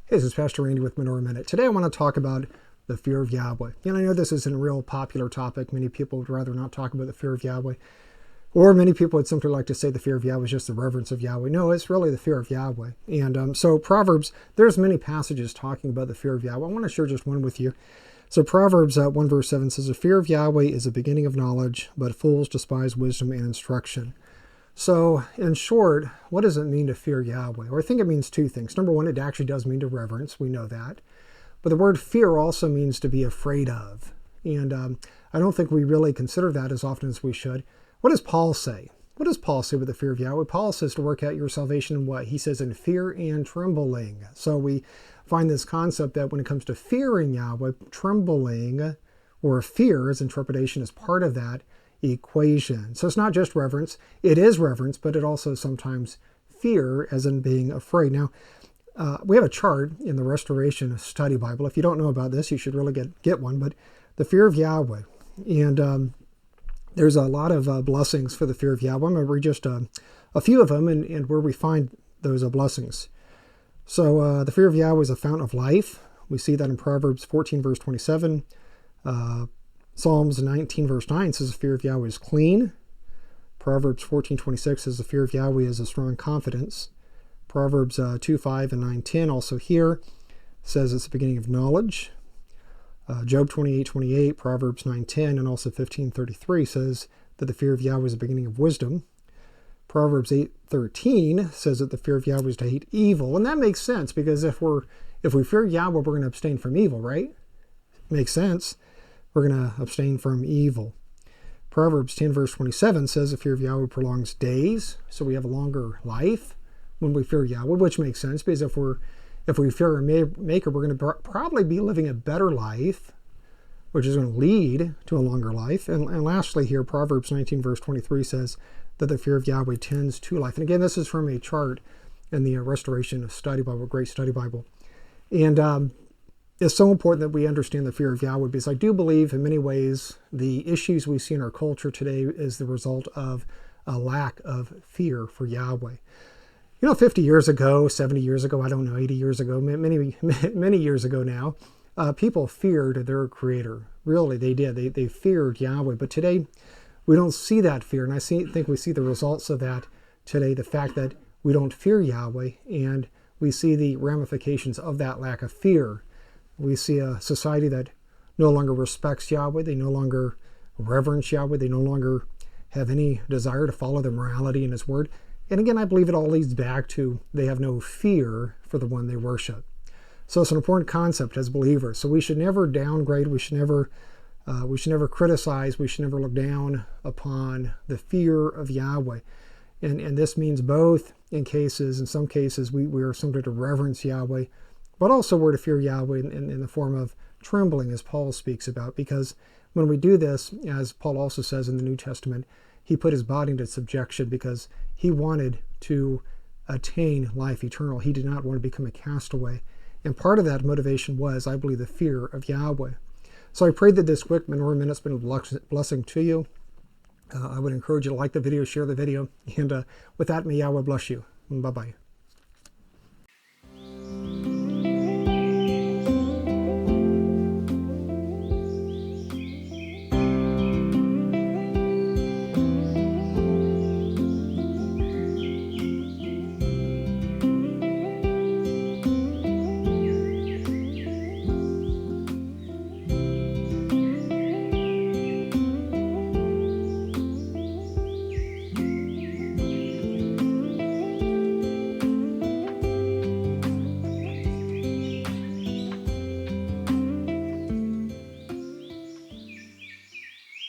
Hey, this is Pastor Randy with Menorah Minute. Today I want to talk about the fear of Yahweh. And I know this isn't a real popular topic. Many people would rather not talk about the fear of Yahweh. Or many people would simply like to say the fear of Yahweh is just the reverence of Yahweh. No, it's really the fear of Yahweh. And so Proverbs, there's many passages talking about the fear of Yahweh. I want to share just one with you. So Proverbs 1 verse 7 says, the fear of Yahweh is the beginning of knowledge, but fools despise wisdom and instruction. So, in short, what does it mean to fear Yahweh? Well, I think it means two things. Number one, it actually does mean to reverence. We know that. But the word fear also means to be afraid of. And I don't think we really consider that as often as we should. What does Paul say? What does Paul say with the fear of Yahweh? Paul says to work out your salvation in what? He says in fear and trembling. So we find this concept that when it comes to fearing Yahweh, trembling or fear as interpretation is part of that equation. So it's not just reverence. It is reverence, but it also sometimes fear as in being afraid. Now, we have a chart in the Restoration Study Bible. If you don't know about this, you should really get one. But the fear of Yahweh. And there's a lot of blessings for the fear of Yahweh. I'm going to read just a few of them and where we find those blessings. So the fear of Yahweh is a fountain of life. We see that in Proverbs 14, verse 27. Psalms 19 verse 9 says the fear of Yahweh is clean. Proverbs 14:26 says the fear of Yahweh is a strong confidence. Proverbs 2:5 and 9:10 also here says it's the beginning of knowledge. Job 28:28, Proverbs 9:10, and also 15:33 says that the fear of Yahweh is the beginning of wisdom. Proverbs 8:13 says that the fear of Yahweh is to hate evil, and that makes sense because if we fear Yahweh, we're going to abstain from evil, right? Makes sense. We're going to abstain from evil. Proverbs 10 verse 27 says the fear of Yahweh prolongs days, so we have a longer life when we fear Yahweh, which makes sense because if we fear our Maker, we're going to probably be living a better life, which is going to lead to a longer life. And lastly here, Proverbs 19 verse 23 says that the fear of Yahweh tends to life. And again, this is from a chart in the Restoration Study Bible, Great Study Bible. And it's so important that we understand the fear of Yahweh because I do believe in many ways the issues we see in our culture today is the result of a lack of fear for Yahweh. You know, 50 years ago, 70 years ago, I don't know, 80 years ago, many years ago now, people feared their Creator. Really, they did. They feared Yahweh. But today, we don't see that fear. And I think we see the results of that today, the fact that we don't fear Yahweh, and we see the ramifications of that lack of fear. We see a society that no longer respects Yahweh. They no longer reverence Yahweh. They no longer have any desire to follow the morality in His Word. And again, I believe it all leads back to they have no fear for the one they worship. So it's an important concept as believers. So we should never downgrade. We should never criticize. We should never look down upon the fear of Yahweh. And this means both in some cases, we are simply to reverence Yahweh, but also we're to fear Yahweh in the form of trembling, as Paul speaks about, because when we do this, as Paul also says in the New Testament, he put his body into subjection because he wanted to attain life eternal. He did not want to become a castaway. And part of that motivation was, I believe, the fear of Yahweh. So I pray that this quick Menorah Minute's been a blessing to you. I would encourage you to like the video, share the video, and with that, may Yahweh bless you. Bye-bye.